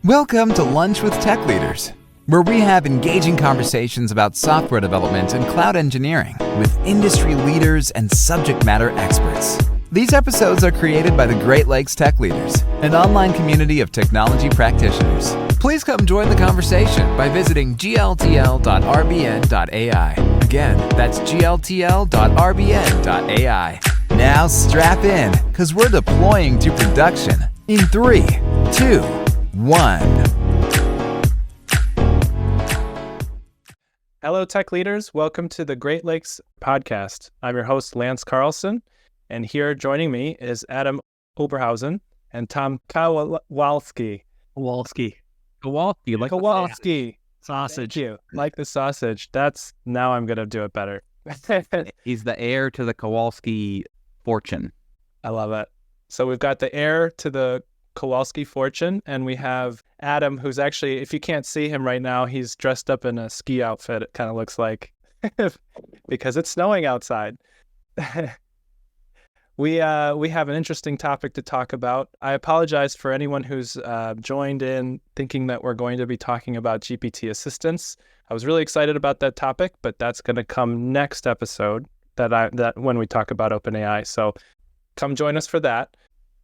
Welcome to Lunch with Tech Leaders, where we have engaging conversations about software development and cloud engineering with industry leaders and subject matter experts. These episodes are created by the Great Lakes Tech Leaders, an online community of technology practitioners. Please come join the conversation by visiting gltl.rbn.ai. Again, that's gltl.rbn.ai. Now strap in, because we're deploying to production in 3, 2, 1. Hello, tech leaders. Welcome to the Great Lakes podcast. I'm your host, Lance Carlson, and here joining me is Adam Oberhausen and Tom Kowalski. Kowalski. Like Kowalski. Sausage. Thank you. Like the sausage. Now I'm going to do it better. He's the heir to the Kowalski fortune. I love it. So we've got the heir to the Kowalski fortune, and we have Adam, who's actually, if you can't see him right now, he's dressed up in a ski outfit, it kind of looks like, because it's snowing outside. We have an interesting topic to talk about. I apologize for anyone who's joined in thinking that we're going to be talking about GPT assistance. I was really excited about that topic, but that's going to come next episode that when we talk about OpenAI. So come join us for that.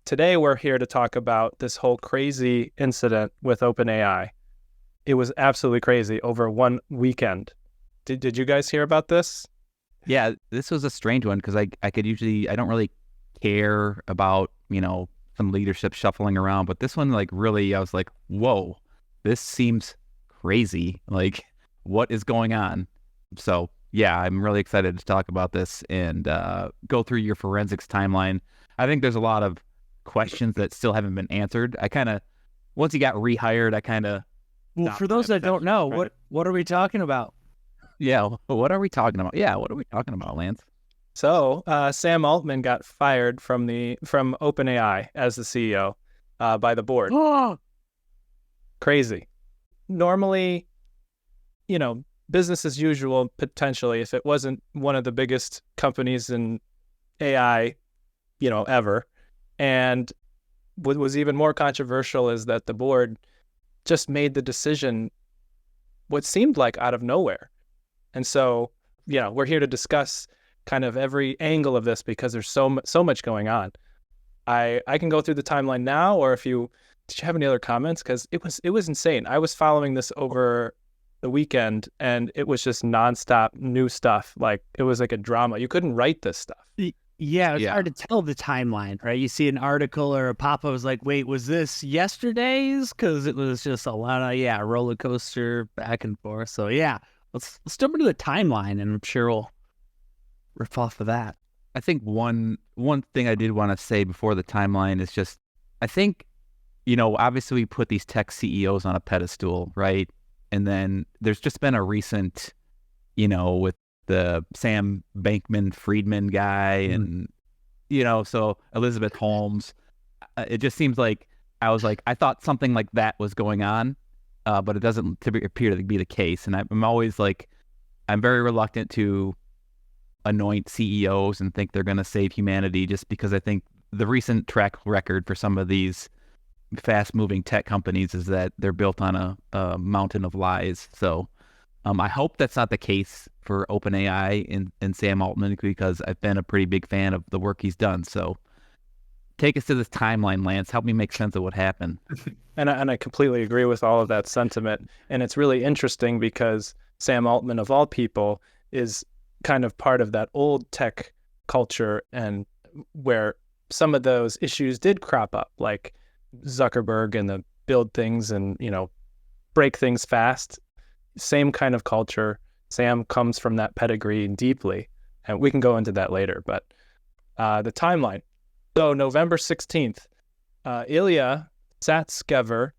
Today, we're here to talk about this whole crazy incident with OpenAI. It was absolutely crazy over one weekend. Did you guys hear about this? Yeah, this was a strange one because I don't really care about, some leadership shuffling around, but this one, really, I was like, whoa, this seems crazy. Like, what is going on? So, yeah, I'm really excited to talk about this and go through your forensics timeline. I think there's a lot of questions that still haven't been answered. Once he got rehired, Well, for those that don't know, what are we talking about? Yeah, what are we talking about? Yeah, what are we talking about, Lance? So Sam Altman got fired from OpenAI as the CEO by the board. Oh, Crazy. Normally, business as usual, potentially, if it wasn't one of the biggest companies in AI, ever. And what was even more controversial is that the board just made the decision what seemed like out of nowhere. And so, we're here to discuss kind of every angle of this because there's so much going on. I can go through the timeline now, or did you have any other comments? Because it was insane. I was following this over the weekend, and it was just nonstop new stuff. Like, it was like a drama. You couldn't write this stuff. yeah, it's hard to tell the timeline, right? You see an article or a pop-up was like, wait, was this yesterday's? Because it was just a lot of, roller coaster back and forth. So, let's jump into the timeline, and I'm sure we'll riff off of that. I think one thing I did want to say before the timeline is just, I think, obviously we put these tech CEOs on a pedestal, right? And then there's just been a recent, with the Sam Bankman-Friedman guy and, so Elizabeth Holmes, it just seems like, I thought something like that was going on, but it doesn't appear to be the case. And I'm always I'm very reluctant to anoint CEOs and think they're going to save humanity, just because I think the recent track record for some of these fast-moving tech companies is that they're built on a mountain of lies. So I hope that's not the case for OpenAI and Sam Altman, because I've been a pretty big fan of the work he's done. So take us to this timeline, Lance. Help me make sense of what happened. And I completely agree with all of that sentiment. And it's really interesting because Sam Altman, of all people, is kind of part of that old tech culture, and where some of those issues did crop up, like Zuckerberg and the build things and, break things fast. Same kind of culture. Sam comes from that pedigree deeply, and we can go into that later. But the timeline. So November 16th, Ilya Satskever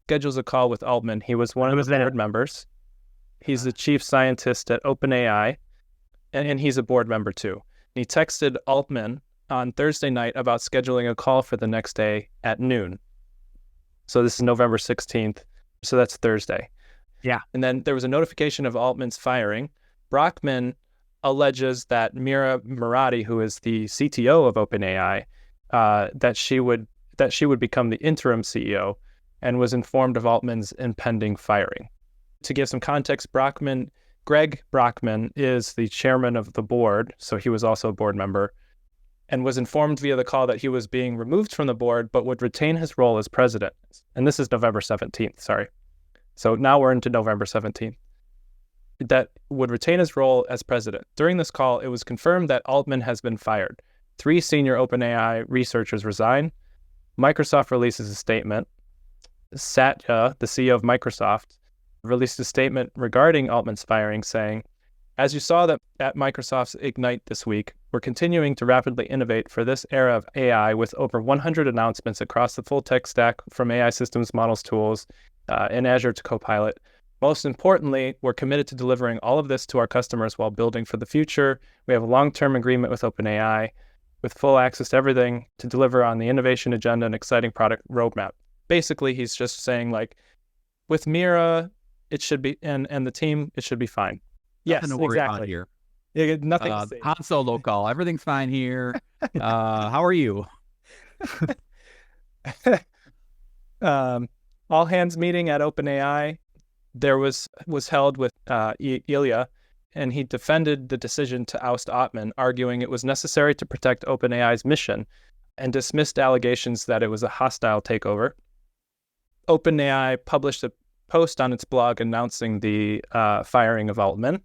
schedules a call with Altman. He was one of the board members. He's the chief scientist at OpenAI, and he's a board member too. He texted Altman on Thursday night about scheduling a call for the next day at noon. So this is November 16th. So that's Thursday. Yeah. And then there was a notification of Altman's firing. Brockman alleges that Mira Murati, who is the CTO of OpenAI, that she would become the interim CEO and was informed of Altman's impending firing. To give some context, Greg Brockman is the chairman of the board, so he was also a board member, and was informed via the call that he was being removed from the board, but would retain his role as president. And this is November 17th, sorry. So now we're into November 17th. That would retain his role as president. During this call, it was confirmed that Altman has been fired. 3 senior OpenAI researchers resign. Microsoft releases a statement. Satya, the CEO of Microsoft, released a statement regarding Altman's firing, saying, "As you saw that at Microsoft's Ignite this week, we're continuing to rapidly innovate for this era of AI with over 100 announcements across the full tech stack, from AI systems, models, tools, in Azure to Copilot. Most importantly, we're committed to delivering all of this to our customers while building for the future. We have a long-term agreement with OpenAI with full access to everything to deliver on the innovation agenda and exciting product roadmap." Basically, he's just saying, like, with Mira, it should be, and the team, it should be fine. Yes, Nothing to worry about exactly. here. Yeah, nothing to say. Han Solo call. Everything's fine here. How are you? All hands meeting at OpenAI there was held with Ilya, and he defended the decision to oust Altman, arguing it was necessary to protect OpenAI's mission, and dismissed allegations that it was a hostile takeover. OpenAI published a post on its blog announcing the firing of Altman.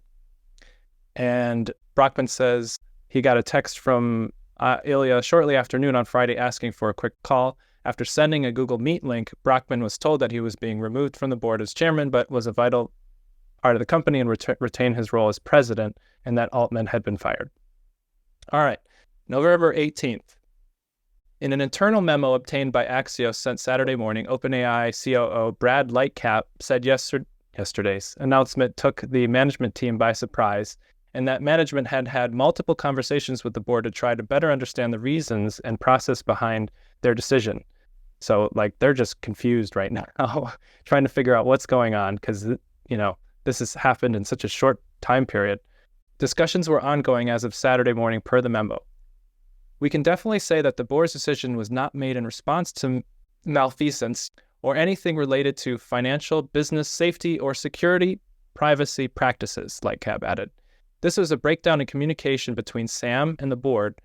And Brockman says he got a text from Ilya shortly after noon on Friday asking for a quick call. After sending a Google Meet link, Brockman was told that he was being removed from the board as chairman, but was a vital part of the company and retain his role as president, and that Altman had been fired. All right, November 18th. In an internal memo obtained by Axios sent Saturday morning, OpenAI COO Brad Lightcap said yesterday's announcement took the management team by surprise, and that management had had multiple conversations with the board to try to better understand the reasons and process behind their decision. So, like, they're just confused right now, trying to figure out what's going on, because, you know, this has happened in such a short time period. Discussions were ongoing as of Saturday morning per the memo. We can definitely say that the board's decision was not made in response to malfeasance or anything related to financial, business, safety, or security privacy practices, Lightcap added. This was a breakdown in communication between Sam and the board.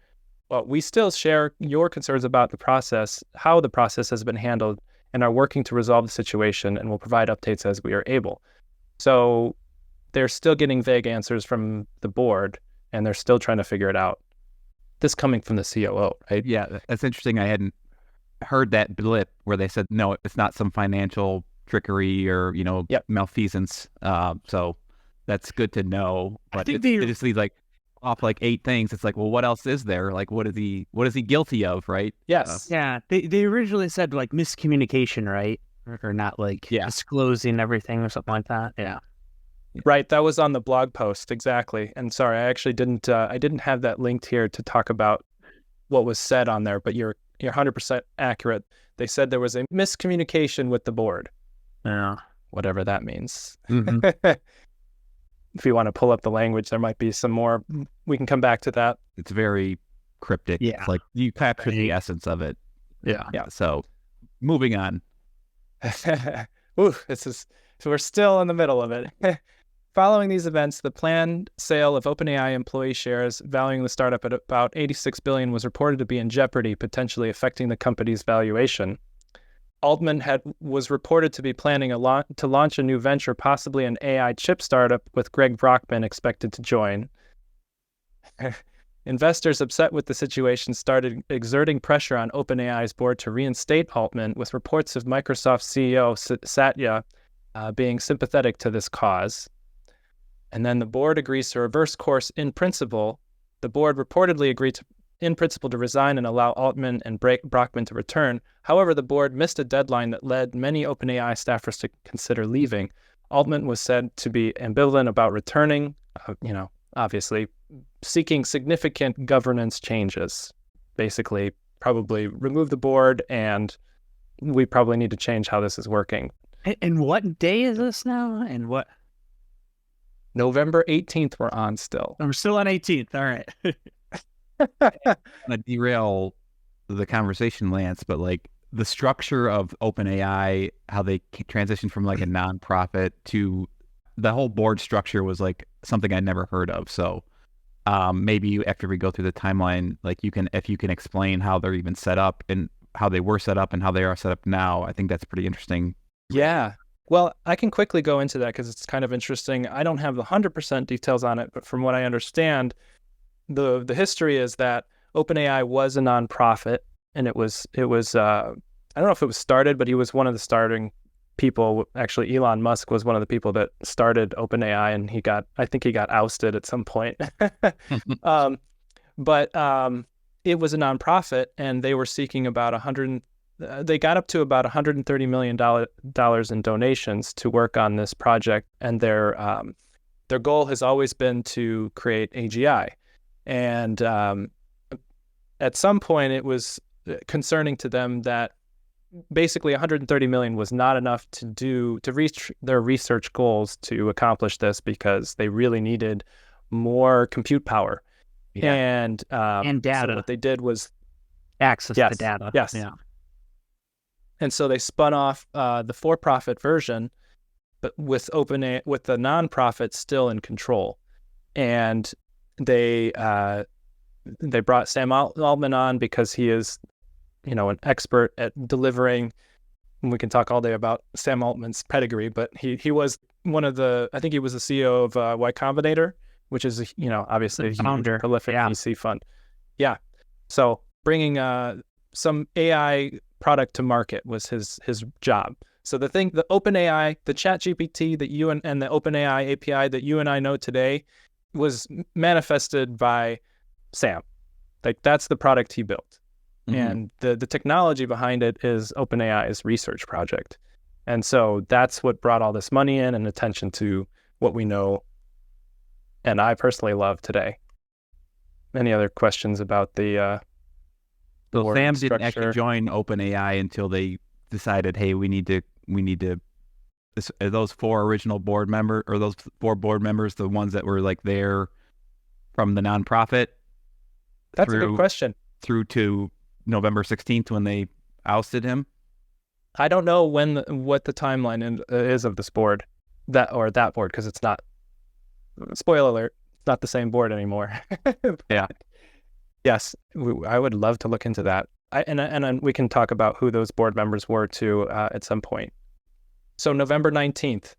Well, we still share your concerns about the process, how the process has been handled, and are working to resolve the situation, and will provide updates as we are able. So they're still getting vague answers from the board, and they're still trying to figure it out. This coming from the COO, right? Yeah, that's interesting. I hadn't heard that blip where they said, no, it's not some financial trickery or, malfeasance. So that's good to know. But it just leads like off like 8 things. It's like, well, what else is there? Like, what is he guilty of, right? Yes. Yeah. They originally said like miscommunication, right? Or not like disclosing everything or something like that. Yeah. Right, that was on the blog post, exactly. And sorry, I actually didn't have that linked here to talk about what was said on there, but you're 100% accurate. They said there was a miscommunication with the board. Yeah. Whatever that means. Mm-hmm. If you want to pull up the language, there might be some more. We can come back to that. It's very cryptic. Yeah. It's like you captured the essence of it. Yeah. Yeah. So moving on. Ooh, so we're still in the middle of it. Following these events, the planned sale of OpenAI employee shares, valuing the startup at about $86 billion, was reported to be in jeopardy, potentially affecting the company's valuation. Altman was reported to be planning to launch a new venture, possibly an AI chip startup, with Greg Brockman expected to join. Investors upset with the situation started exerting pressure on OpenAI's board to reinstate Altman, with reports of Microsoft CEO Satya being sympathetic to this cause. And then the board agrees to reverse course in principle. The board reportedly agreed in principle to resign and allow Altman and Brockman to return. However, the board missed a deadline that led many OpenAI staffers to consider leaving. Altman was said to be ambivalent about returning, obviously seeking significant governance changes. Basically, probably remove the board, and we probably need to change how this is working. And what day is this now? And what? November 18th we're on still. We're still on 18th. All right. I'm going to derail the conversation, Lance, but like the structure of OpenAI, how they transitioned from like a nonprofit to the whole board structure was like something I'd never heard of. So maybe after we go through the timeline, like if you can explain how they're even set up and how they were set up and how they are set up now, I think that's pretty interesting. Yeah. Well, I can quickly go into that because it's kind of interesting. I don't have the 100% details on it, but from what I understand, the history is that OpenAI was a nonprofit, and it was I don't know if it was started, but he was one of the starting people. Actually, Elon Musk was one of the people that started OpenAI, and I think he got ousted at some point. But it was a nonprofit, and they were seeking about they got up to about $130 million in donations to work on this project, and their goal has always been to create AGI. And at some point, it was concerning to them that basically 130 million was not enough to reach their research goals to accomplish this, because they really needed more compute power. Yeah. And data. So what they did was Access to data. Yes. Yeah. And so they spun off the for-profit version, but with the nonprofit still in control. And they brought Sam Altman on because he is, an expert at delivering. And we can talk all day about Sam Altman's pedigree, but he was I think he was the CEO of Y Combinator, which is, obviously a huge, prolific VC fund. Yeah. So bringing some AI product to market was his job. So the OpenAI, the ChatGPT that you and the OpenAI API that you and I know today was manifested by Sam. Like, that's the product he built. Mm-hmm. And the technology behind it is OpenAI's research project. And so that's what brought all this money in and attention to what we know and I personally love today. Any other questions about the So Sam didn't actually join OpenAI until they decided, hey, we need to. Are those four original board members, or those four board members, the ones that were like there from the nonprofit? That's a good question. Through to November 16th when they ousted him. I don't know what the timeline is of this board, that board, because it's not. Spoiler alert: it's not the same board anymore. Yeah. Yes, I would love to look into that. And we can talk about who those board members were too at some point. So November 19th,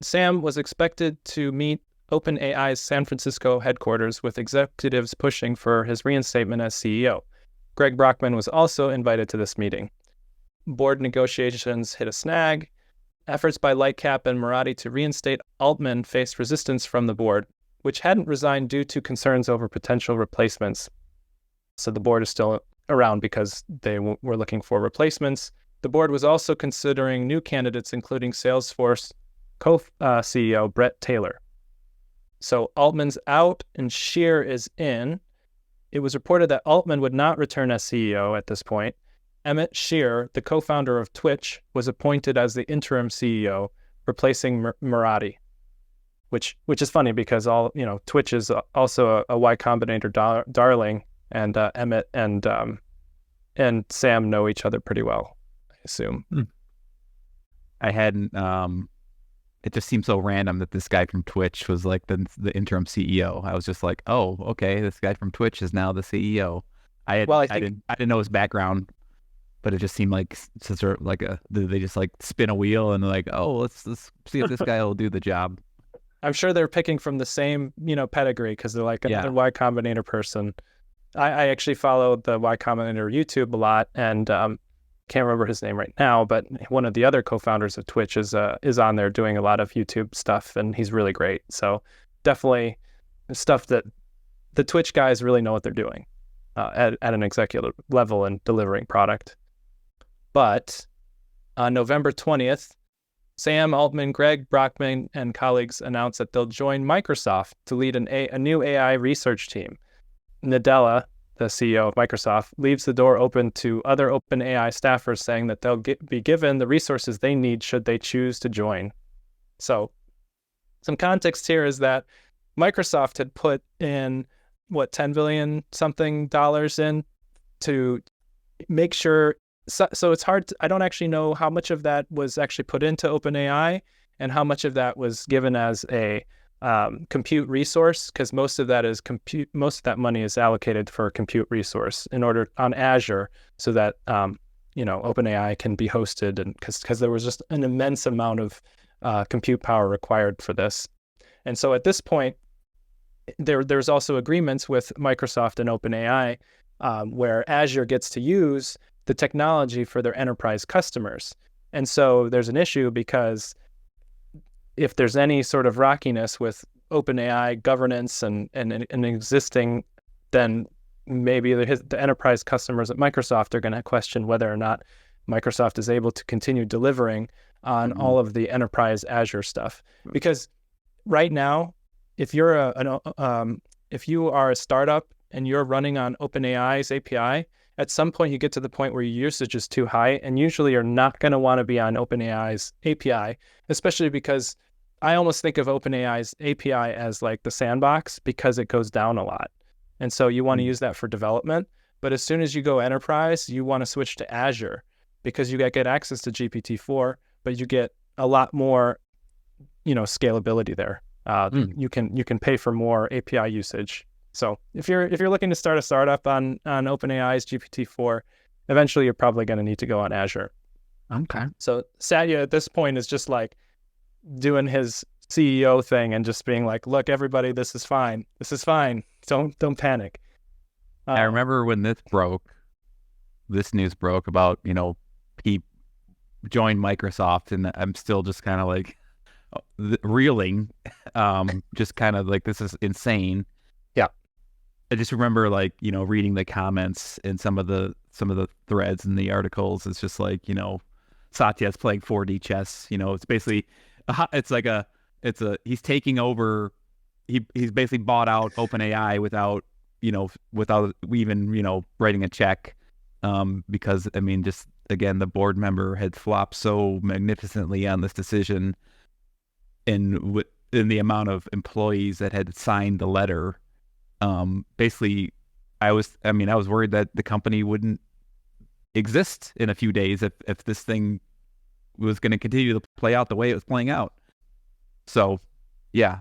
Sam was expected to meet OpenAI's San Francisco headquarters with executives pushing for his reinstatement as CEO. Greg Brockman was also invited to this meeting. Board negotiations hit a snag. Efforts by Lightcap and Moratti to reinstate Altman faced resistance from the board, which hadn't resigned due to concerns over potential replacements. So the board is still around because they were looking for replacements. The board was also considering new candidates, including Salesforce co-CEO Brett Taylor. So Altman's out and Scheer is in. It was reported that Altman would not return as CEO at this point. Emmett Shear, the co-founder of Twitch, was appointed as the interim CEO, replacing Moratti, which is funny because Twitch is also a Y Combinator darling, and Emmett and Sam know each other pretty well, I assume. I hadn't. It just seemed so random that this guy from Twitch was like the interim CEO. I was just like, oh, okay, this guy from Twitch is now the CEO. I didn't know his background, but it just seemed like they just like spin a wheel and like, oh, let's see if this guy will do the job. I'm sure they're picking from the same pedigree because they're like another Y Combinator person. I actually follow the Y Combinator YouTube a lot, and can't remember his name right now, but one of the other co-founders of Twitch is on there doing a lot of YouTube stuff, and he's really great. So definitely stuff that the Twitch guys really know what they're doing at an executive level and delivering product. But on November 20th, Sam Altman, Greg Brockman, and colleagues announced that they'll join Microsoft to lead a new AI research team. Nadella, the CEO of Microsoft, leaves the door open to other OpenAI staffers, saying that they'll be given the resources they need should they choose to join. So some context here is that Microsoft had put in, $10 billion something in to make sure so it's hard I don't actually know how much of that was actually put into OpenAI and how much of that was given as a compute resource, because most of that money is allocated for compute resource in order on Azure, so that OpenAI can be hosted, and because there was just an immense amount of compute power required for this. And so at this point, there's also agreements with Microsoft and OpenAI where Azure gets to use the technology for their enterprise customers. And so there's an issue, because if there's any sort of rockiness with OpenAI governance and existing, then maybe the enterprise customers at Microsoft are going to question whether or not Microsoft is able to continue delivering on all of the enterprise Azure stuff. Because right now, if you're if you are a startup and you're running on OpenAI's API, at some point you get to the point where your usage is too high, and usually you're not going to want to be on OpenAI's API, especially because I almost think of OpenAI's API as like the sandbox, because it goes down a lot. And so you want to use that for development. But as soon as you go enterprise, you want to switch to Azure, because you get access to GPT-4, but you get a lot more, scalability there. You can pay for more API usage. So if you're looking to start a startup on OpenAI's GPT-4, eventually you're probably going to need to go on Azure. Okay. So Satya at this point is just like doing his CEO thing and just being like, "Look, everybody, this is fine. This is fine. Don't panic." I remember when this news broke about, he joined Microsoft, and I'm still just kind of like reeling, just kind of like, this is insane. Yeah. I just remember reading the comments in some of the threads and the articles. It's just like, Satya's playing 4D chess. It's basically, he's taking over. He's basically bought out OpenAI without even, writing a check. Because just again, the board member had flopped so magnificently on this decision, in the amount of employees that had signed the letter. Basically, I was worried that the company wouldn't exist in a few days if this thing was going to continue to play out the way it was playing out. So, yeah,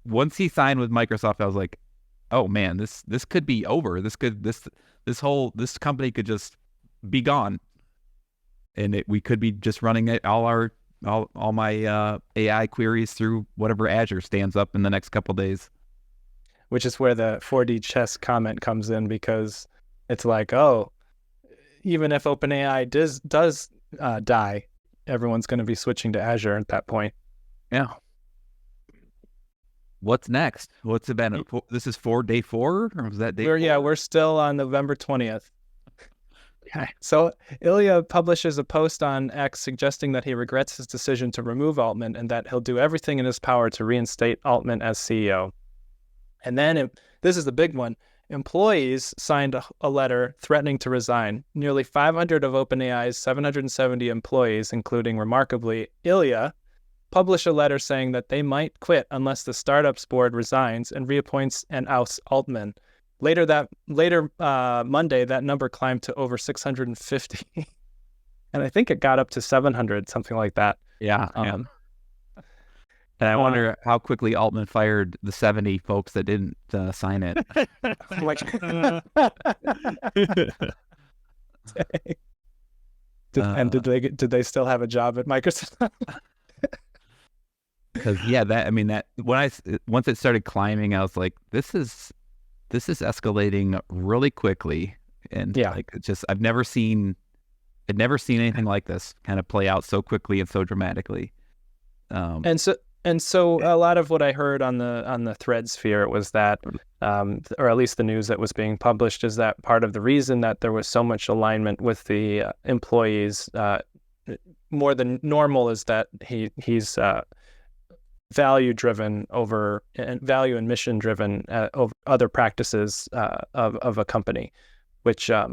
once he signed with Microsoft, I was like, oh man, this could be over. This company could just be gone, and we could be just running all my AI queries through whatever Azure stands up in the next couple of days. Which is where the 4D chess comment comes in, because it's like, oh, even if OpenAI does die, everyone's going to be switching to Azure at that point. Yeah. What's next? What's it been? This is day 4, or was that day? We're still on November 20th. Okay. So Ilya publishes a post on X suggesting that he regrets his decision to remove Altman, and that he'll do everything in his power to reinstate Altman as CEO. And then this is the big one. Employees signed a letter threatening to resign. Nearly 500 of OpenAI's 770 employees, including, remarkably, Ilya, published a letter saying that they might quit unless the startup's board resigns and reappoints and ousts Altman. Later Monday, that number climbed to over 650. And I think it got up to 700, something like that. Yeah. And I wonder how quickly Altman fired the 70 folks that didn't sign it. Did they still have a job at Microsoft? Because once it started climbing, I was like, this is escalating really quickly, and I'd never seen anything like this kind of play out so quickly and so dramatically. And so a lot of what I heard on the thread sphere was that, or at least the news that was being published, is that part of the reason that there was so much alignment with the employees more than normal is that he's value driven over value and mission driven over other practices of a company, which I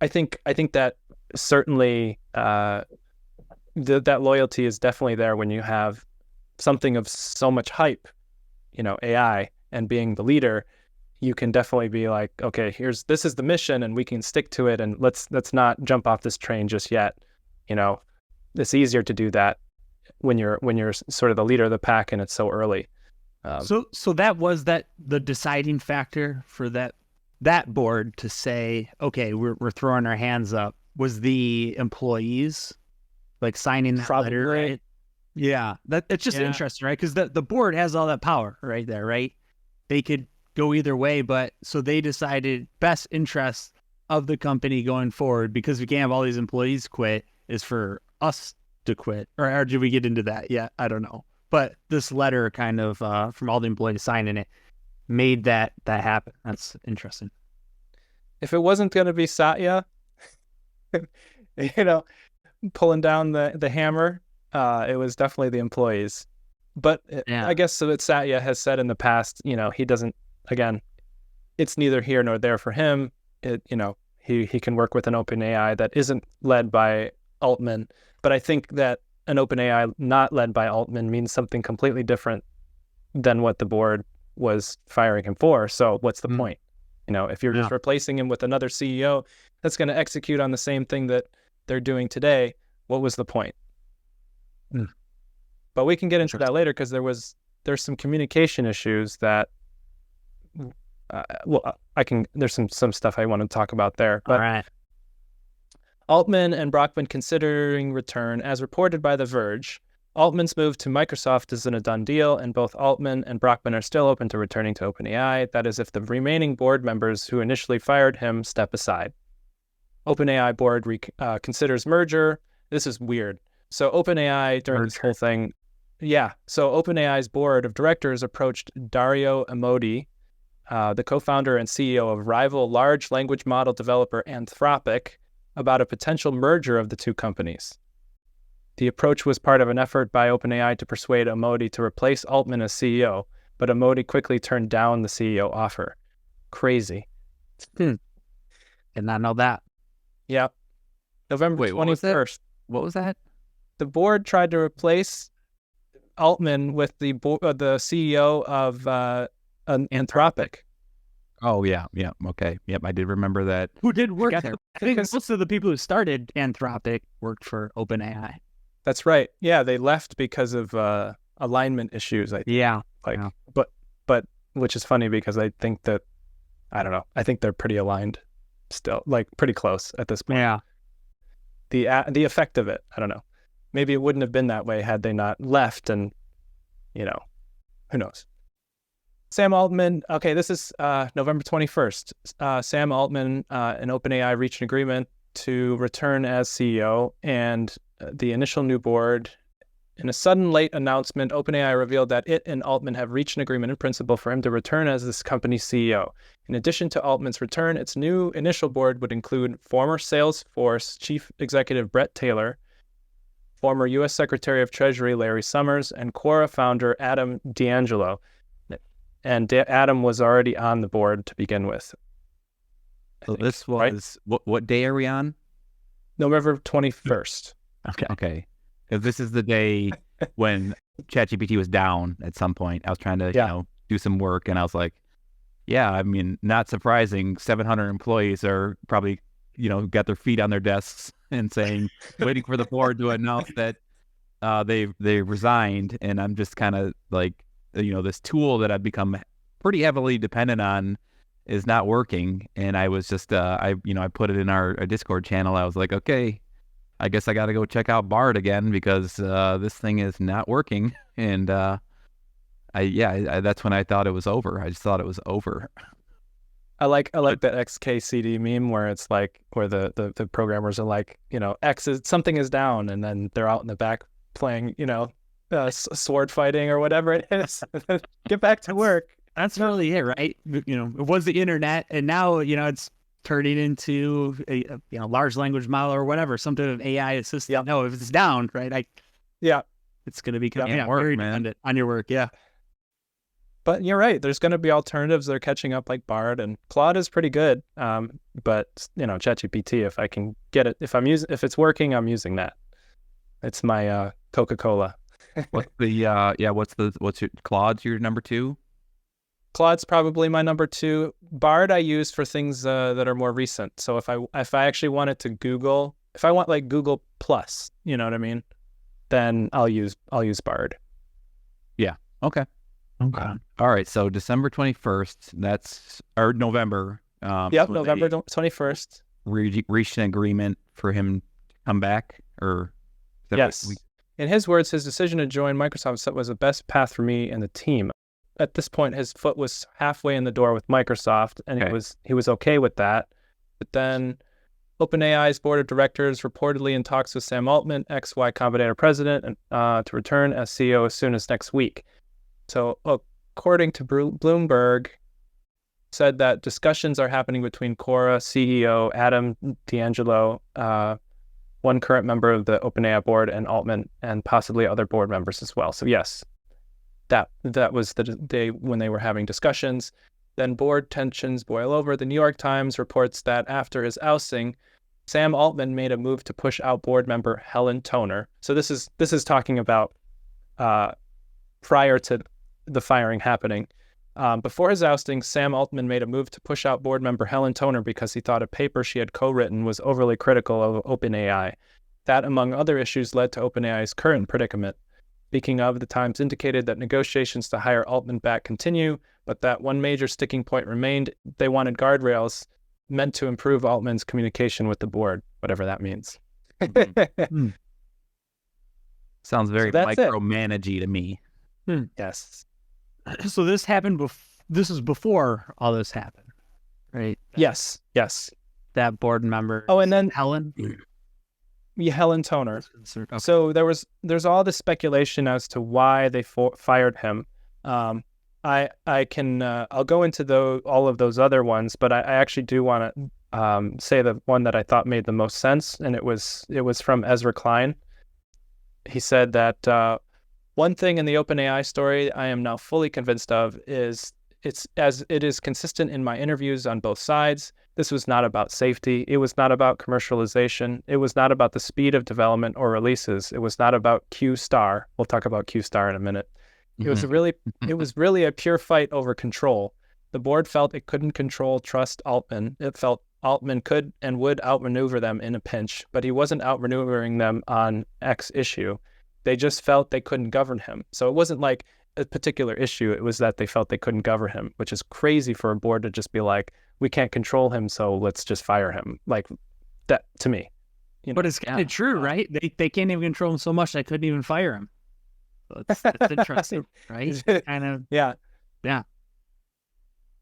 think that certainly that loyalty is definitely there when you have something of so much hype, AI, and being the leader. you can definitely be like, okay, this is the mission and we can stick to it, and let's not jump off this train just yet. It's easier to do that when you're sort of the leader of the pack and it's so early. So that was the deciding factor for that board to say, okay, we're throwing our hands up, was the employees like signing that letter, right? Yeah, it's just interesting, right? Because the board has all that power right there, right? They could go either way, but so they decided best interest of the company going forward, because we can't have all these employees quit, is for us to quit. Or did we get into that? Yeah, I don't know. But this letter kind of from all the employees signing it made that happen. That's interesting. If it wasn't going to be Satya, pulling down the hammer, it was definitely the employees. But I guess so that Satya has said in the past, he doesn't, again, it's neither here nor there for him. He can work with an OpenAI that isn't led by Altman. But I think that an OpenAI not led by Altman means something completely different than what the board was firing him for. So what's the point? If you're just replacing him with another CEO that's going to execute on the same thing that they're doing today, what was the point? But we can get into that later, because there's some communication issues that there's some stuff I want to talk about there. But all right. Altman and Brockman considering return. As reported by The Verge, Altman's move to Microsoft isn't a done deal, and both Altman and Brockman are still open to returning to OpenAI. That is, if the remaining board members who initially fired him step aside. OpenAI board considers merger. This is weird. So OpenAI during this whole thing, so OpenAI's board of directors approached Dario Amodei, the co-founder and CEO of rival large language model developer Anthropic, about a potential merger of the two companies. The approach was part of an effort by OpenAI to persuade Amodei to replace Altman as CEO, but Amodei quickly turned down the CEO offer. Crazy. Did not know that. Yeah. November 21st. What was that? The board tried to replace Altman with the CEO of Anthropic. Oh, yeah. Okay. Yep, I did remember that. Who did work there? I think most of the people who started Anthropic worked for OpenAI. That's right. Yeah, they left because of alignment issues, I think. Yeah. But which is funny, because I think that, I don't know, I think they're pretty aligned still, like pretty close at this point. Yeah. The effect of it, I don't know. Maybe it wouldn't have been that way had they not left, and, who knows. Sam Altman, okay, this is November 21st. Sam Altman and OpenAI reached an agreement to return as CEO, and the initial new board. In a sudden late announcement, OpenAI revealed that it and Altman have reached an agreement in principle for him to return as this company's CEO. In addition to Altman's return, its new initial board would include former Salesforce Chief Executive Brett Taylor, former U.S. Secretary of Treasury Larry Summers, and Quora founder Adam D'Angelo. And Adam was already on the board to begin with. So this was, right? What day are we on? November 21st. Okay. Because this is the day when ChatGPT was down at some point. I was trying to, do some work, and I was like, I mean, not surprising. 700 employees are probably, got their feet on their desks and waiting for the board to announce that they resigned. And I'm just kind of like, this tool that I've become pretty heavily dependent on is not working. And I was just, I put it in our Discord channel. I was like, okay, I guess I got to go check out Bard again, because this thing is not working. And that's when I thought it was over. I just thought it was over. I like the XKCD meme where it's like, where the programmers are like, something is down, and then they're out in the back playing, sword fighting or whatever it is. Get back to work. That's really it, right? It was the internet, and now, it's turning into a large language model or whatever, some type of AI assistant. Yeah. No, if it's down, right? It's going to be very dependent on your work. Yeah. But you're right. There's going to be alternatives that are catching up, like Bard, and Claude is pretty good. But ChatGPT, if I can get it, if it's working, I'm using that. It's my Coca-Cola. What's your Claude's your number 2? Claude's probably my number 2. Bard I use for things that are more recent. So if I actually wanted to Google, if I want like Google Plus, you know what I mean, then I'll use Bard. Yeah. Okay. Okay. All right. So December 21st. Or November. Yep, November 21st. Reached an agreement for him to come back, or yes. In his words, his decision to join Microsoft was the best path for me and the team. At this point, his foot was halfway in the door with Microsoft, and he was okay with that. But then OpenAI's board of directors reportedly in talks with Sam Altman, ex-Y Combinator president, to return as CEO as soon as next week. So according to Bloomberg, said that discussions are happening between Quora CEO Adam D'Angelo, one current member of the OpenAI board, and Altman, and possibly other board members as well. So yes, that was the day when they were having discussions. Then board tensions boil over. The New York Times reports that after his ousting, Sam Altman made a move to push out board member Helen Toner. So this is talking about prior to the firing happening. Before his ousting, Sam Altman made a move to push out board member Helen Toner because he thought a paper she had co-written was overly critical of OpenAI. That, among other issues, led to OpenAI's current predicament. Speaking of, the Times indicated that negotiations to hire Altman back continue, but that one major sticking point remained. They wanted guardrails meant to improve Altman's communication with the board, whatever that means. Sounds very micromanagey to me. Yes. So this happened this is before all this happened, right? Yes. That board member. Oh, and then Helen? Yeah, Helen Toner. Okay. So there's all this speculation as to why they fired him. I'll go into all of those other ones, but I actually do want to say the one that I thought made the most sense, and it was from Ezra Klein. He said that one thing in the OpenAI story I am now fully convinced of is it is consistent in my interviews on both sides. This was not about safety. It was not about commercialization. It was not about the speed of development or releases. It was not about Q star. We'll talk about Q star in a minute. It was really a pure fight over control. The board felt it couldn't trust Altman. It felt Altman could and would outmaneuver them in a pinch, but he wasn't outmaneuvering them on X issue. They just felt they couldn't govern him. So it wasn't like a particular issue. It was that they felt they couldn't govern him, which is crazy for a board to just be like, we can't control him, so let's just fire him. Like that, to me. But it's kind of true, right? They can't even control him so much they couldn't even fire him. So it's interesting, right? Kind of. Yeah.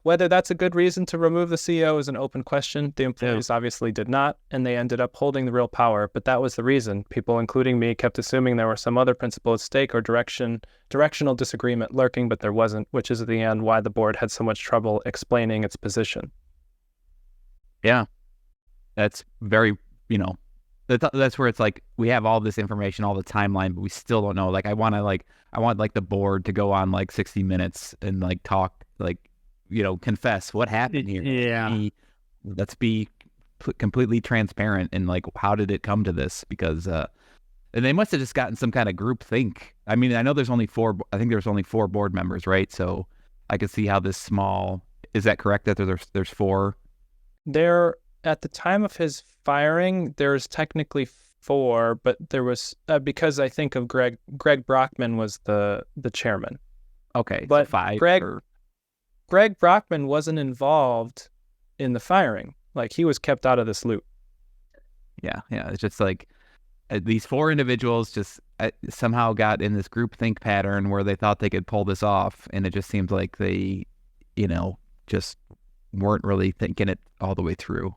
Whether that's a good reason to remove the CEO is an open question. The employees obviously did not, and they ended up holding the real power. But that was the reason. People, including me, kept assuming there were some other principle at stake or directional disagreement lurking, but there wasn't, which is at the end why the board had so much trouble explaining its position. Yeah. That's very, that's where it's like we have all this information, all the timeline, but we still don't know. Like I want the board to go on like 60 Minutes and like talk, like, confess what happened here. Yeah. Let's be completely transparent and like, how did it come to this? Because, and they must have just gotten some kind of group think. I mean, I know there's only 4 board members, right? So I could see how this small, is that correct that there's 4? There, at the time of his firing, there's technically 4, but there was, because I think of Greg Brockman was the chairman. Okay. But so 5. Greg Brockman wasn't involved in the firing. Like he was kept out of this loop. Yeah. It's just like these 4 individuals just somehow got in this group think pattern where they thought they could pull this off, and it just seems like they, just weren't really thinking it all the way through.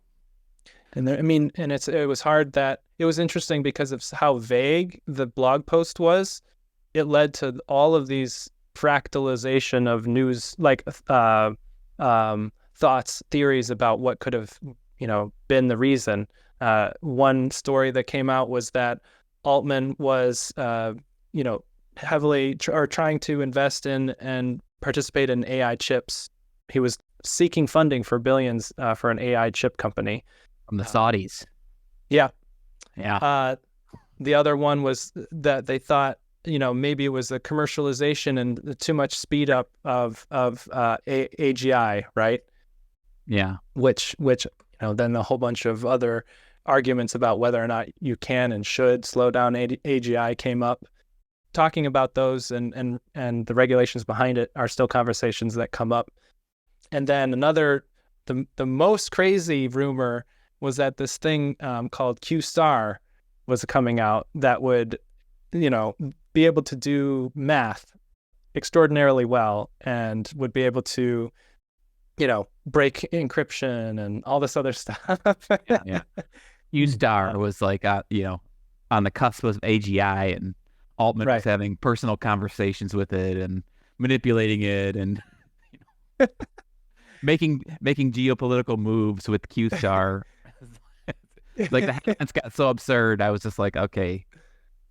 And it was hard that it was interesting because of how vague the blog post was. It led to all of these fractalization of news, like thoughts, theories about what could have, been the reason. One story that came out was that Altman was, heavily trying to invest in and participate in AI chips. He was seeking funding for billions for an AI chip company. From the Saudis. Yeah. Yeah. The other one was that they thought maybe it was the commercialization and the too much speed up of AGI, right? Yeah. Which then a whole bunch of other arguments about whether or not you can and should slow down AGI came up. Talking about those and the regulations behind it are still conversations that come up. And then the most crazy rumor was that this thing called Q star was coming out that would, be able to do math extraordinarily well and would be able to, break encryption and all this other stuff. Yeah. U-Star was like, on the cusp of AGI, and Altman was having personal conversations with it and manipulating it and making geopolitical moves with Q-Star. Like the headlines got so absurd, I was just like, okay.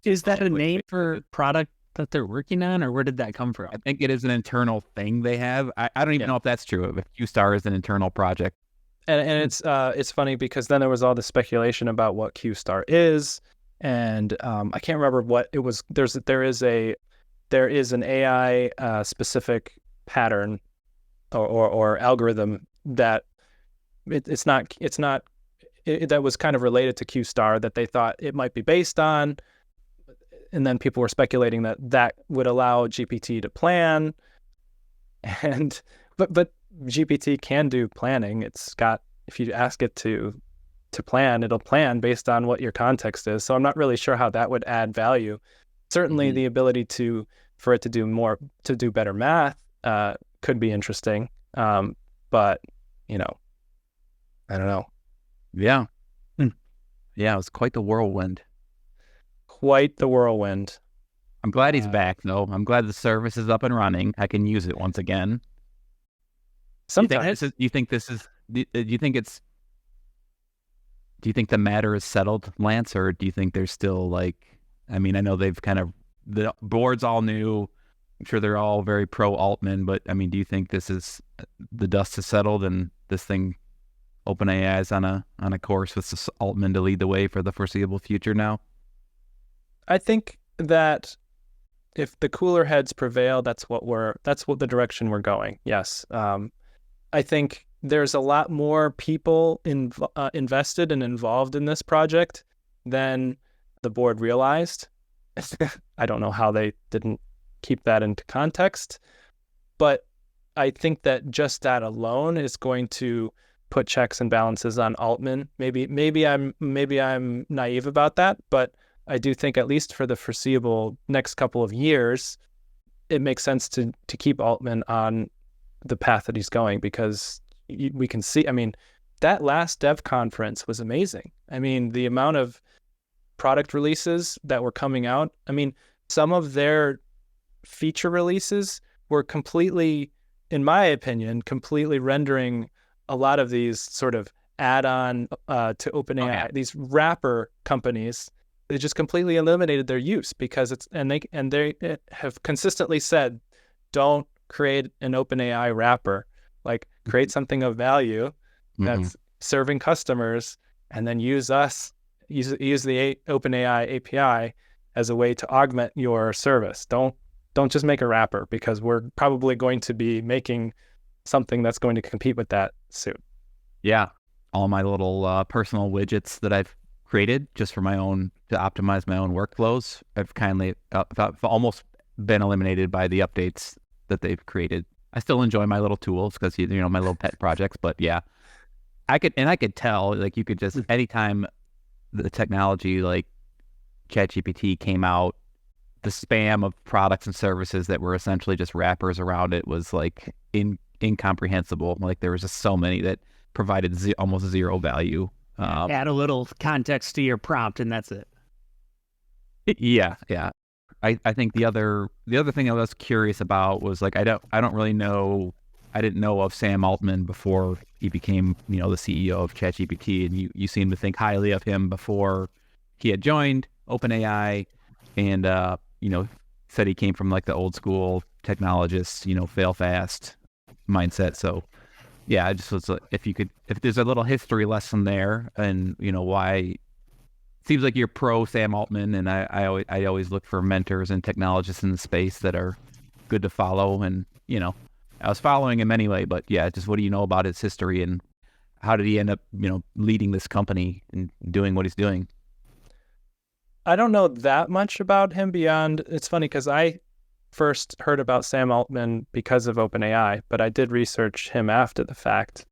Is that a name for product that they're working on, or where did that come from? I think it is an internal thing they have. I don't even know if that's true. If Q-Star is an internal project. And it's funny because then there was all the speculation about what Q star is, and I can't remember what it was. There is an AI specific pattern or algorithm that that was kind of related to Q star that they thought it might be based on, and then people were speculating that would allow GPT to plan, but GPT can do planning. If you ask it to plan, it'll plan based on what your context is. So I'm not really sure how that would add value. Certainly the ability for it to do better math could be interesting. But I don't know. Yeah. Yeah, it was quite the whirlwind. Quite the whirlwind. I'm glad he's back, though. I'm glad the service is up and running. I can use it once again. Sometimes. Do you think the matter is settled, Lance, or do you think there's still I know they've the board's all new. I'm sure they're all very pro Altman, but do you think the dust has settled and this thing, OpenAI, is on a course with Altman to lead the way for the foreseeable future now? I think that if the cooler heads prevail, that's what the direction we're going. Yes. I think there's a lot more people invested and involved in this project than the board realized. I don't know how they didn't keep that into context, but I think that just that alone is going to put checks and balances on Altman. Maybe I'm naive about that, but I do think at least for the foreseeable next couple of years, it makes sense to keep Altman on the path that he's going, because we can see, that last dev conference was amazing. The amount of product releases that were coming out, some of their feature releases were completely, in my opinion, rendering a lot of these sort of add-on to OpenAI, these wrapper companies. They just completely eliminated their use because they have consistently said, don't create an OpenAI wrapper, create something of value that's serving customers, and then use the OpenAI API as a way to augment your service. Don't just make a wrapper, because we're probably going to be making something that's going to compete with that soon. Yeah. All my little personal widgets that I've created just for my own, to optimize my own workflows, have almost been eliminated by the updates that they've created. I still enjoy my little tools because my little pet projects, but yeah, I could tell, you could just, anytime the technology like ChatGPT came out, the spam of products and services that were essentially just wrappers around it was incomprehensible. There was just so many that provided almost zero value. Add a little context to your prompt and that's it. Yeah. I think the other thing I was curious about was I don't really know. I didn't know of Sam Altman before he became the CEO of ChatGPT, and you seem to think highly of him before he had joined OpenAI, and said he came from the old school technologist, fail fast mindset. So yeah, I just was if there's a little history lesson there, and why seems like you're pro Sam Altman, and I always look for mentors and technologists in the space that are good to follow. And I was following him anyway, but yeah, just what do you know about his history and how did he end up leading this company and doing what he's doing? I don't know that much about him beyond. It's funny because I first heard about Sam Altman because of OpenAI, but I did research him after the fact.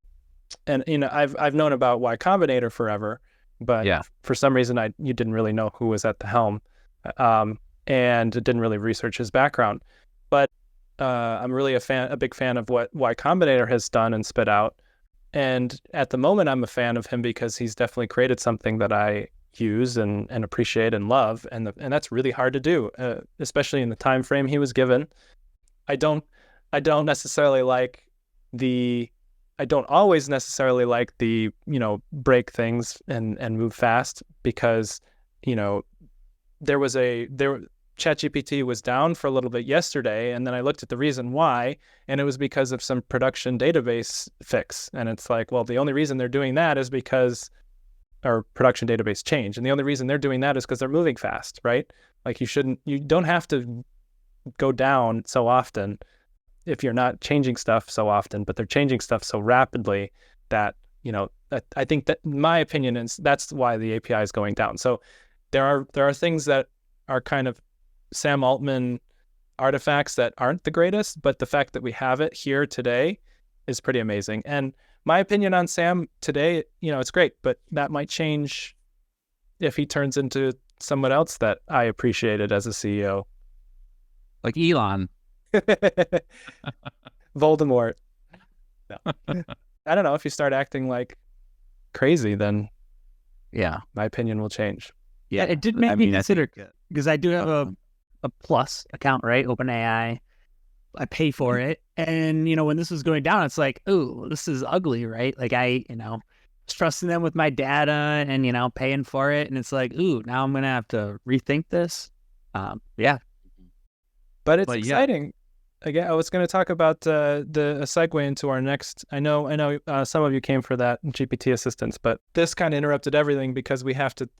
And I've known about Y Combinator forever, but Yeah. for some reason you didn't really know who was at the helm, and didn't really research his background. But I'm really a big fan of what Y Combinator has done and spit out. And at the moment, I'm a fan of him because he's definitely created something that I use and appreciate and love, and that's really hard to do, especially in the time frame he was given. I don't necessarily like I don't always necessarily like the break things and move fast, because ChatGPT was down for a little bit yesterday, and then I looked at the reason why, and it was because of some production database fix. And it's like, well, the only reason they're doing that is because our production database change, and the only reason they're doing that is because they're moving fast, right? Like you don't have to go down so often if you're not changing stuff so often, but they're changing stuff so rapidly that I think that, in my opinion, is that's why the API is going down. So there are things that are kind of Sam Altman artifacts that aren't the greatest, but the fact that we have it here today is pretty amazing. And my opinion on Sam today, it's great, but that might change if he turns into someone else that I appreciated as a CEO. Like Elon. Voldemort. No. I don't know, if you start acting like crazy, then Yeah. my opinion will change. Yeah, it did make me consider, because I do have a Plus account, right? OpenAI. I pay for it. And, when this was going down, it's like, oh, this is ugly, right? Like I was trusting them with my data and, paying for it. And it's like, ooh, now I'm going to have to rethink this. Yeah. But it's exciting. Again, I was going to talk about a segue into our next. I know some of you came for that GPT assistance, but this kind of interrupted everything because we have to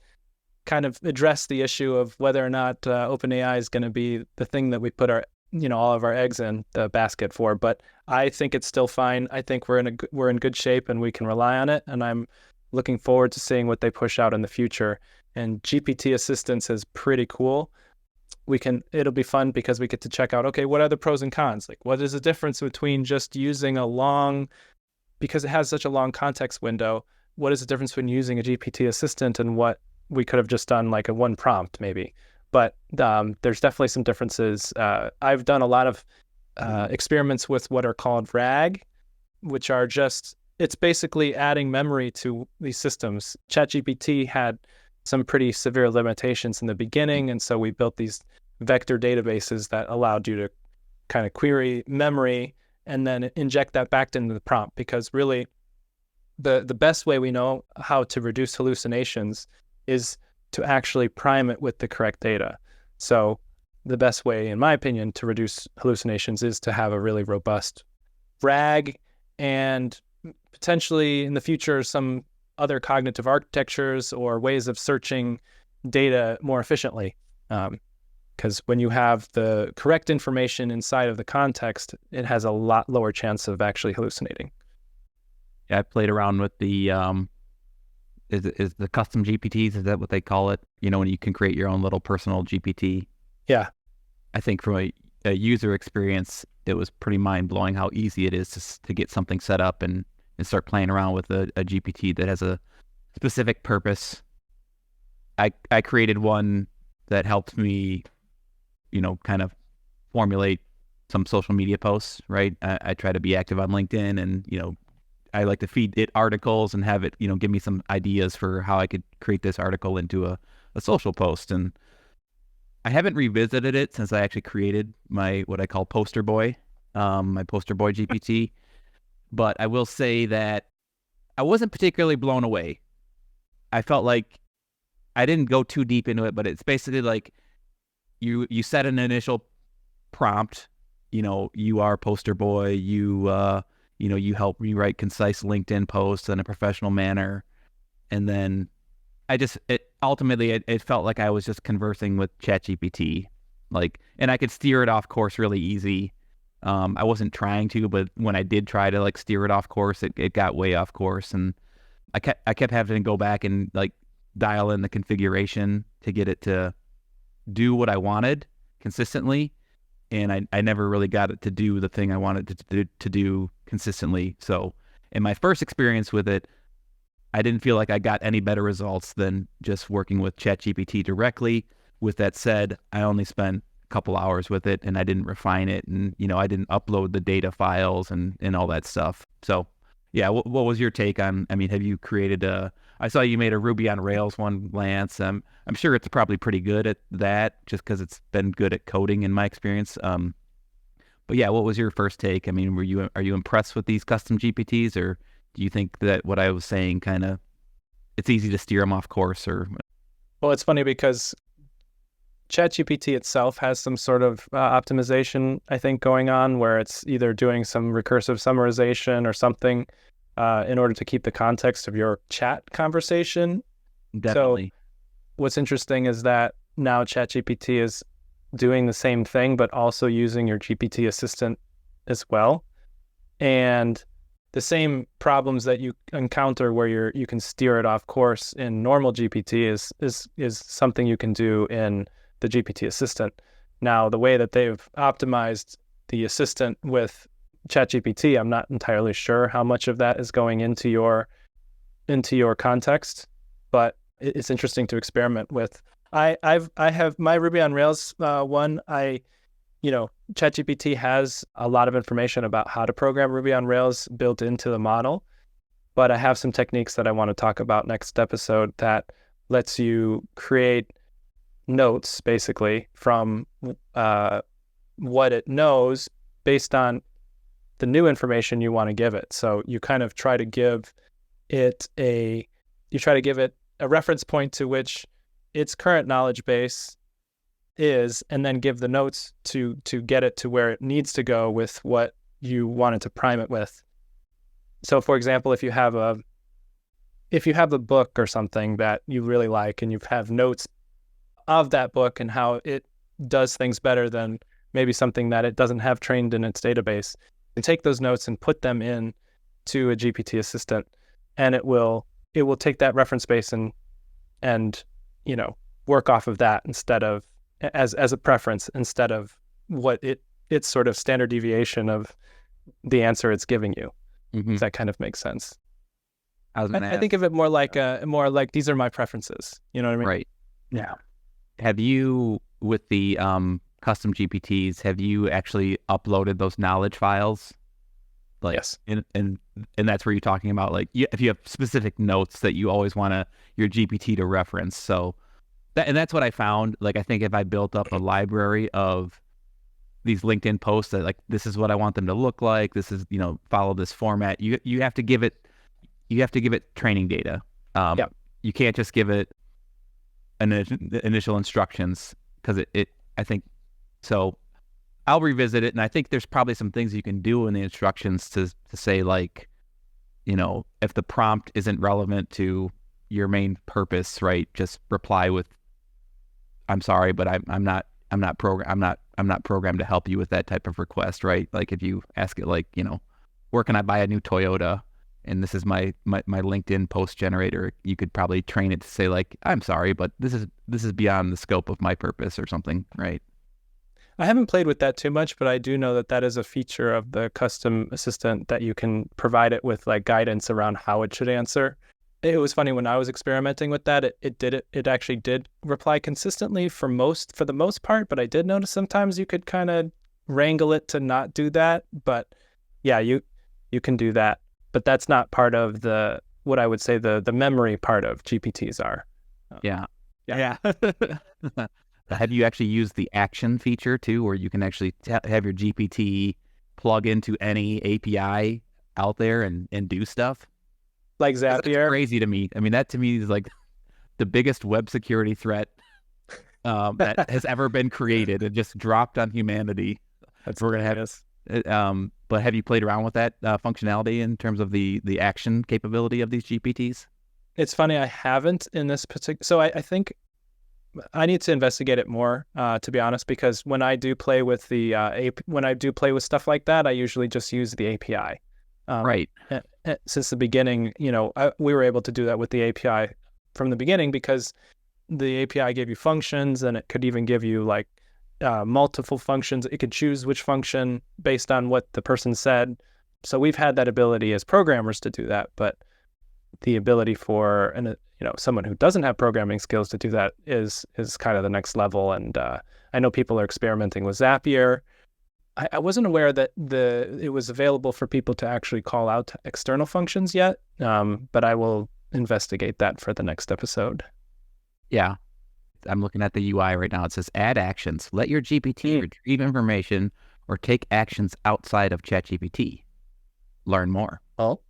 kind of address the issue of whether or not OpenAI is going to be the thing that we put all of our eggs in the basket for. But I think it's still fine. I think we're in good shape and we can rely on it. And I'm looking forward to seeing what they push out in the future. And GPT assistance is pretty cool. It'll be fun because we get to check out, okay, what are the pros and cons? Like, what is the difference between just using because it has such a long context window, what is the difference between using a GPT assistant and what we could have just done, like a one prompt maybe? But there's definitely some differences. I've done a lot of experiments with what are called RAG, which are it's basically adding memory to these systems. ChatGPT had some pretty severe limitations in the beginning, and so we built these vector databases that allowed you to kind of query memory and then inject that back into the prompt, because really the best way we know how to reduce hallucinations is to actually prime it with the correct data. So the best way, in my opinion, to reduce hallucinations is to have a really robust RAG, and potentially in the future some other cognitive architectures or ways of searching data more efficiently. Because when you have the correct information inside of the context, it has a lot lower chance of actually hallucinating. Yeah, I played around with the is the custom GPTs, is that what they call it? When you can create your own little personal GPT. Yeah. I think from a user experience, it was pretty mind-blowing how easy it is to get something set up and start playing around with a GPT that has a specific purpose. I created one that helped me, kind of formulate some social media posts, right? I try to be active on LinkedIn, and, I like to feed it articles and have it, give me some ideas for how I could create this article into a social post. And I haven't revisited it since I actually created what I call poster boy, my poster boy GPT. But I will say that I wasn't particularly blown away. I felt like I didn't go too deep into it, but it's basically like you set an initial prompt, you are poster boy, you help rewrite concise LinkedIn posts in a professional manner. And then ultimately it felt like I was just conversing with ChatGPT, like, and I could steer it off course really easy. I wasn't trying to, but when I did try to like steer it off course, it got way off course, and I kept having to go back and like dial in the configuration to get it to do what I wanted consistently, and I never really got it to do the thing I wanted it to do consistently. So in my first experience with it, I didn't feel like I got any better results than just working with ChatGPT directly. With that said, I only spent a couple hours with it, and I didn't refine it, and I didn't upload the data files and all that stuff. So yeah, what was your take on? I mean, have you created I saw you made a Ruby on Rails one, Lance. I'm sure it's probably pretty good at that, just because it's been good at coding in my experience. But yeah, what was your first take? I mean, are you impressed with these custom GPTs, or do you think that what I was saying it's easy to steer them off course? Or Well, it's funny because ChatGPT itself has some sort of optimization, I think, going on, where it's either doing some recursive summarization or something in order to keep the context of your chat conversation. definitely. So what's interesting is that now ChatGPT is doing the same thing, but also using your GPT assistant as well. And the same problems that you encounter where you can steer it off course in normal GPT is something you can do in the GPT assistant. Now, the way that they've optimized the assistant with ChatGPT, I'm not entirely sure how much of that is going into your context, but it's interesting to experiment with. I have my Ruby on Rails one. ChatGPT has a lot of information about how to program Ruby on Rails built into the model, but I have some techniques that I want to talk about next episode that lets you create notes basically from what it knows based on the new information you want to give it. So you kind of try to give it a reference point to which its current knowledge base is, and then give the notes to get it to where it needs to go with what you wanted to prime it with. So for example, if you have a book or something that you really like and you have notes of that book and how it does things better than maybe something that it doesn't have trained in its database, and take those notes and put them in to a GPT assistant, and it will take that reference space and work off of that instead of as a preference, instead of what its sort of standard deviation of the answer it's giving you. Mm-hmm. Does that kind of make sense? I think of it more like these are my preferences. You know what I mean? Right. Yeah. Have you, with the custom GPTs, have you actually uploaded those knowledge files? Like, yes. And that's where you're talking about, like, if you have specific notes that you always want your GPT to reference. So that's what I found. Like, I think if I built up a library of these LinkedIn posts that, like, this is what I want them to look like, this is, follow this format, you have to give it training data. Yeah. You can't just give it initial instructions, because I think so. I'll revisit it, and I think there's probably some things you can do in the instructions to say, like, if the prompt isn't relevant to your main purpose, right? Just reply with, "I'm sorry, but I'm not programmed to help you with that type of request," right? Like, if you ask it, like, where can I buy a new Toyota? And this is my LinkedIn post generator, you could probably train it to say, like, "I'm sorry, but this is beyond the scope of my purpose," or something, right? I haven't played with that too much, but I do know that is a feature of the custom assistant, that you can provide it with like guidance around how it should answer. It was funny when I was experimenting with that, it actually did reply consistently for the most part, but I did notice sometimes you could kind of wrangle it to not do that. But yeah, you can do that, but that's not part of what I would say the memory part of GPTs are. Yeah. Yeah. Have you actually used the action feature too, where you can actually have your GPT plug into any API out there and do stuff? Like That's Zapier? crazy to me. I mean, that to me is like the biggest web security threat that has ever been created and just dropped on humanity. We're gonna have. But have you played around with that functionality in terms of the action capability of these GPTs? It's funny, I haven't in this particular. So I think I need to investigate it more, to be honest, because when I do play with when I do play with stuff like that, I usually just use the API. Right. Since the beginning, we were able to do that with the API from the beginning because the API gave you functions, and it could even give you like multiple functions. It could choose which function based on what the person said. So we've had that ability as programmers to do that, but the ability for someone who doesn't have programming skills to do that is kind of the next level. And I know people are experimenting with Zapier. I wasn't aware that it was available for people to actually call out external functions yet, but I will investigate that for the next episode. Yeah. I'm looking at the UI right now. It says add actions. Let your GPT retrieve information or take actions outside of ChatGPT. Learn more. Oh,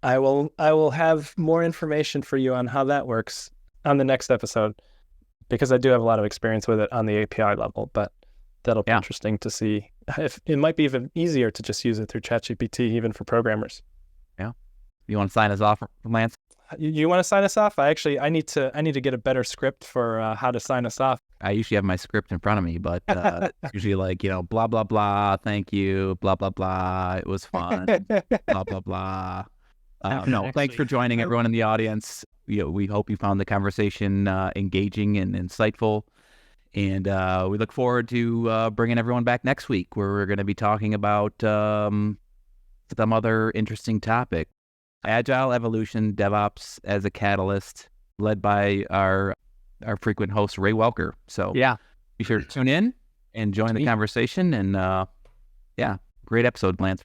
I will have more information for you on how that works on the next episode, because I do have a lot of experience with it on the API level, but that'll be interesting to see. If it might be even easier to just use it through ChatGPT, even for programmers. Yeah. You want to sign us off, Lance? You want to sign us off? I need to get a better script for how to sign us off. I usually have my script in front of me, but it's usually like, blah, blah, blah, thank you, blah, blah, blah, it was fun, blah, blah, blah. No, thanks for joining, everyone in the audience. We hope you found the conversation engaging and insightful. And we look forward to bringing everyone back next week, where we're going to be talking about some other interesting topic. Agile evolution, DevOps as a catalyst, led by our frequent host, Ray Welker. So be sure to tune in and join the conversation. And great episode, Lance.